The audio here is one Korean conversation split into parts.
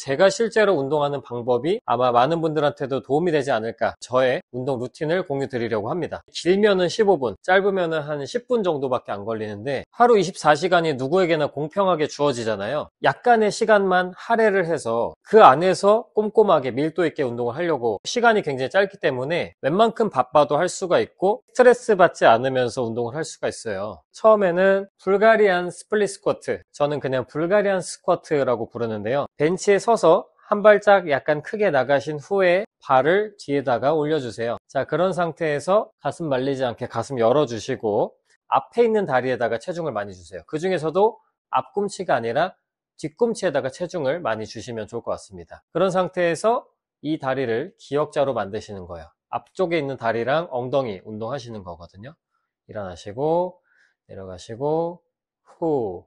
제가 실제로 운동하는 방법이 아마 많은 분들한테도 도움이 되지 않을까, 저의 운동 루틴을 공유 드리려고 합니다. 길면은 15분, 짧으면은 한 10분 정도밖에 안 걸리는데 하루 24시간이 누구에게나 공평하게 주어지잖아요. 약간의 시간만 할애를 해서 그 안에서 꼼꼼하게 밀도 있게 운동을 하려고, 시간이 굉장히 짧기 때문에 웬만큼 바빠도 할 수가 있고 스트레스 받지 않으면서 운동을 할 수가 있어요. 처음에는 불가리안 스플릿 스쿼트, 저는 그냥 불가리안 스쿼트라고 부르는데요. 벤치에 서서 한 발짝 약간 크게 나가신 후에 발을 뒤에다가 올려주세요. 자, 그런 상태에서 가슴 말리지 않게 가슴 열어주시고 앞에 있는 다리에다가 체중을 많이 주세요. 그 중에서도 앞꿈치가 아니라 뒤꿈치에다가 체중을 많이 주시면 좋을 것 같습니다. 그런 상태에서 이 다리를 기역자로 만드시는 거예요. 앞쪽에 있는 다리랑 엉덩이 운동하시는 거거든요. 일어나시고 내려가시고 후,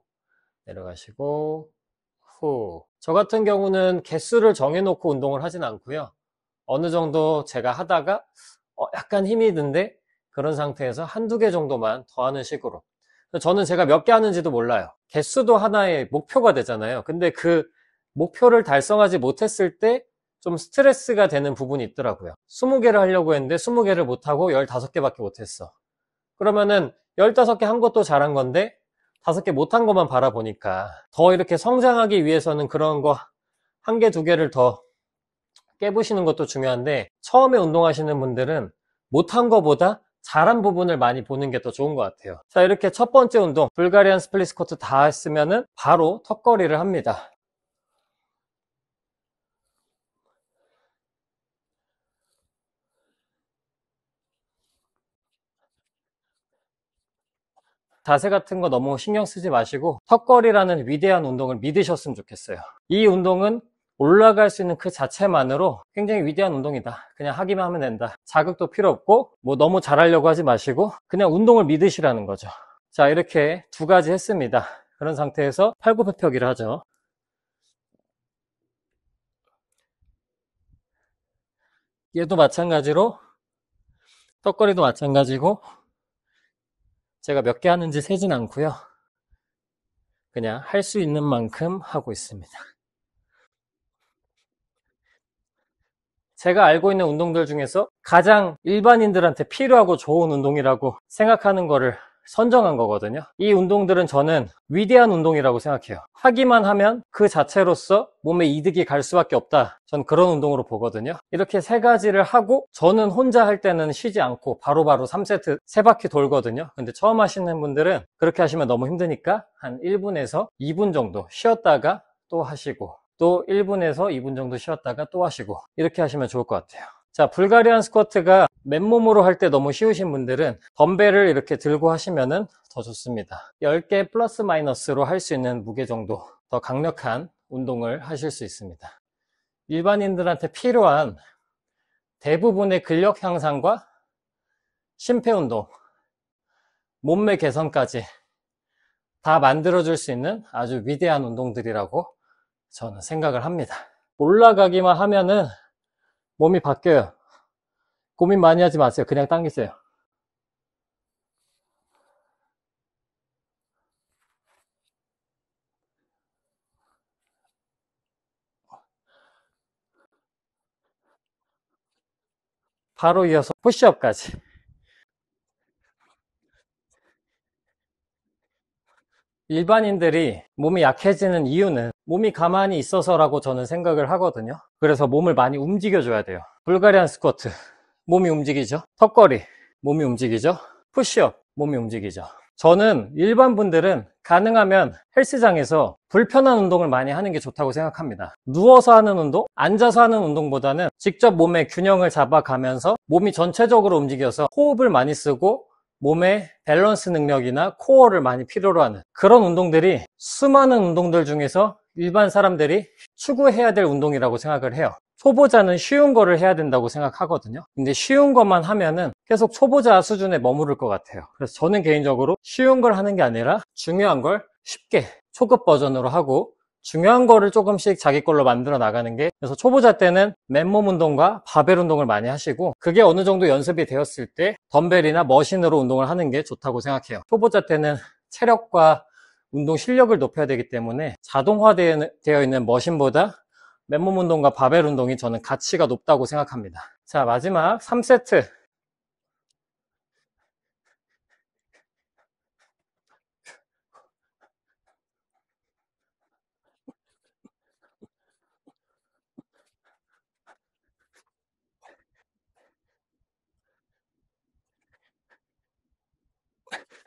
내려가시고 후. 저 같은 경우는 개수를 정해놓고 운동을 하진 않고요. 어느 정도 제가 하다가 약간 힘이 든데 그런 상태에서 한두 개 정도만 더 하는 식으로. 저는 제가 몇 개 하는지도 몰라요. 개수도 하나의 목표가 되잖아요. 근데 그 목표를 달성하지 못했을 때 좀 스트레스가 되는 부분이 있더라고요. 20개를 하려고 했는데 20개를 못하고 15개밖에 못했어. 그러면은 15개 한 것도 잘한 건데 5개 못한 것만 바라보니까, 더 이렇게 성장하기 위해서는 그런 거 한 개, 두 개를 더 깨부시는 것도 중요한데, 처음에 운동하시는 분들은 못한 거보다 잘한 부분을 많이 보는 게 더 좋은 것 같아요. 자, 이렇게 첫 번째 운동 불가리안 스플릿 스쿼트 다 했으면은 바로 턱걸이를 합니다. 자세 같은 거 너무 신경 쓰지 마시고 턱걸이라는 위대한 운동을 믿으셨으면 좋겠어요. 이 운동은 올라갈 수 있는 그 자체만으로 굉장히 위대한 운동이다. 그냥 하기만 하면 된다. 자극도 필요 없고 뭐 너무 잘하려고 하지 마시고 그냥 운동을 믿으시라는 거죠. 자, 이렇게 두 가지 했습니다. 그런 상태에서 팔굽혀펴기를 하죠. 얘도 마찬가지로, 턱걸이도 마찬가지고, 제가 몇 개 하는지 세진 않고요. 그냥 할 수 있는 만큼 하고 있습니다. 제가 알고 있는 운동들 중에서 가장 일반인들한테 필요하고 좋은 운동이라고 생각하는 거를 선정한 거거든요. 이 운동들은 저는 위대한 운동이라고 생각해요. 하기만 하면 그 자체로서 몸에 이득이 갈 수밖에 없다. 전 그런 운동으로 보거든요. 이렇게 세 가지를 하고 저는 혼자 할 때는 쉬지 않고 바로바로 3세트 3바퀴 돌거든요. 근데 처음 하시는 분들은 그렇게 하시면 너무 힘드니까 한 1분에서 2분 정도 쉬었다가 또 하시고, 또 1분에서 2분 정도 쉬었다가 또 하시고, 이렇게 하시면 좋을 것 같아요. 자, 불가리안 스쿼트가 맨몸으로 할 때 너무 쉬우신 분들은 덤벨을 이렇게 들고 하시면은 더 좋습니다. 10개 플러스 마이너스로 할 수 있는 무게 정도 더 강력한 운동을 하실 수 있습니다. 일반인들한테 필요한 대부분의 근력 향상과 심폐운동, 몸매 개선까지 다 만들어줄 수 있는 아주 위대한 운동들이라고 저는 생각을 합니다. 올라가기만 하면은 몸이 바뀌어요. 고민 많이 하지 마세요. 그냥 당기세요. 바로 이어서 푸시업까지. 일반인들이 몸이 약해지는 이유는 몸이 가만히 있어서라고 저는 생각을 하거든요. 그래서 몸을 많이 움직여줘야 돼요. 불가리안 스쿼트, 몸이 움직이죠. 턱걸이, 몸이 움직이죠. 푸시업, 몸이 움직이죠. 저는 일반 분들은 가능하면 헬스장에서 불편한 운동을 많이 하는 게 좋다고 생각합니다. 누워서 하는 운동, 앉아서 하는 운동보다는 직접 몸의 균형을 잡아가면서 몸이 전체적으로 움직여서 호흡을 많이 쓰고 몸의 밸런스 능력이나 코어를 많이 필요로 하는 그런 운동들이 수많은 운동들 중에서 일반 사람들이 추구해야 될 운동이라고 생각을 해요. 초보자는 쉬운 거를 해야 된다고 생각하거든요. 근데 쉬운 것만 하면은 계속 초보자 수준에 머무를 것 같아요. 그래서 저는 개인적으로 쉬운 걸 하는 게 아니라 중요한 걸 쉽게 초급 버전으로 하고 중요한 거를 조금씩 자기 걸로 만들어 나가는 게, 그래서 초보자 때는 맨몸 운동과 바벨 운동을 많이 하시고 그게 어느 정도 연습이 되었을 때 덤벨이나 머신으로 운동을 하는 게 좋다고 생각해요. 초보자 때는 체력과 운동 실력을 높여야 되기 때문에 자동화되어 있는 머신보다 맨몸 운동과 바벨 운동이 저는 가치가 높다고 생각합니다. 자, 마지막 3세트.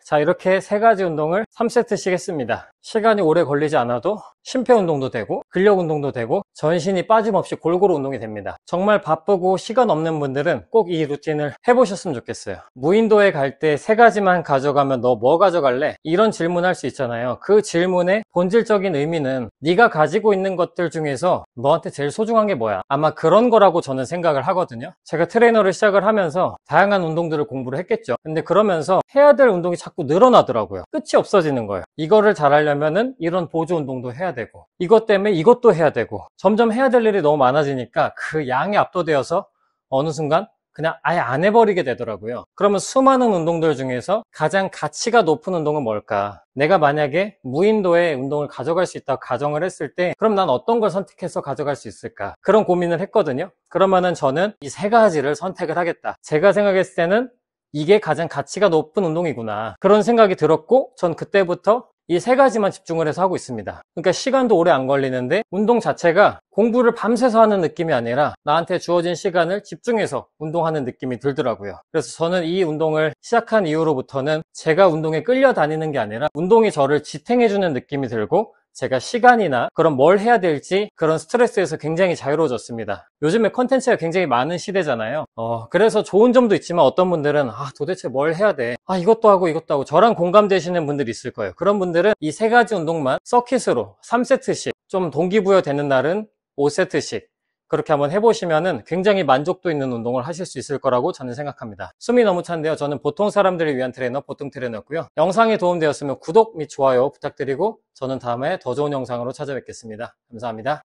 자, 이렇게 세 가지 운동을 3세트씩 했습니다. 시간이 오래 걸리지 않아도 심폐 운동도 되고 근력 운동도 되고 전신이 빠짐없이 골고루 운동이 됩니다. 정말 바쁘고 시간 없는 분들은 꼭 이 루틴을 해보셨으면 좋겠어요. 무인도에 갈 때 세 가지만 가져가면 너 뭐 가져갈래? 이런 질문할 수 있잖아요. 그 질문의 본질적인 의미는 네가 가지고 있는 것들 중에서 너한테 제일 소중한 게 뭐야? 아마 그런 거라고 저는 생각을 하거든요. 제가 트레이너를 시작을 하면서 다양한 운동들을 공부를 했겠죠. 근데 그러면서 해야 될 운동이 자꾸 늘어나더라고요. 끝이 없어지는 거예요. 이거를 잘하려면은 이런 보조 운동도 해야 되고 이것 때문에 이것도 해야 되고 점점 해야 될 일이 너무 많아지니까 그 양에 압도되어서 어느 순간 그냥 아예 안 해버리게 되더라고요. 그러면 수많은 운동들 중에서 가장 가치가 높은 운동은 뭘까? 내가 만약에 무인도에 운동을 가져갈 수 있다고 가정을 했을 때 그럼 난 어떤 걸 선택해서 가져갈 수 있을까? 그런 고민을 했거든요. 그러면은 저는 이 세 가지를 선택을 하겠다. 제가 생각했을 때는 이게 가장 가치가 높은 운동이구나. 그런 생각이 들었고 전 그때부터 이 세 가지만 집중을 해서 하고 있습니다. 그러니까 시간도 오래 안 걸리는데 운동 자체가 공부를 밤새서 하는 느낌이 아니라 나한테 주어진 시간을 집중해서 운동하는 느낌이 들더라고요. 그래서 저는 이 운동을 시작한 이후로부터는 제가 운동에 끌려다니는 게 아니라 운동이 저를 지탱해주는 느낌이 들고 제가 시간이나 그런 뭘 해야 될지 그런 스트레스에서 굉장히 자유로워졌습니다. 요즘에 컨텐츠가 굉장히 많은 시대잖아요. 그래서 좋은 점도 있지만 어떤 분들은 도대체 뭘 해야 돼? 이것도 하고 이것도 하고 저랑 공감되시는 분들이 있을 거예요. 그런 분들은 이 세 가지 운동만 서킷으로 3세트씩 좀 동기부여 되는 날은 5세트씩 그렇게 한번 해보시면은 굉장히 만족도 있는 운동을 하실 수 있을 거라고 저는 생각합니다. 숨이 너무 찬데요. 저는 보통 사람들을 위한 트레이너, 보통 트레이너였고요. 영상이 도움되었으면 구독 및 좋아요 부탁드리고 저는 다음에 더 좋은 영상으로 찾아뵙겠습니다. 감사합니다.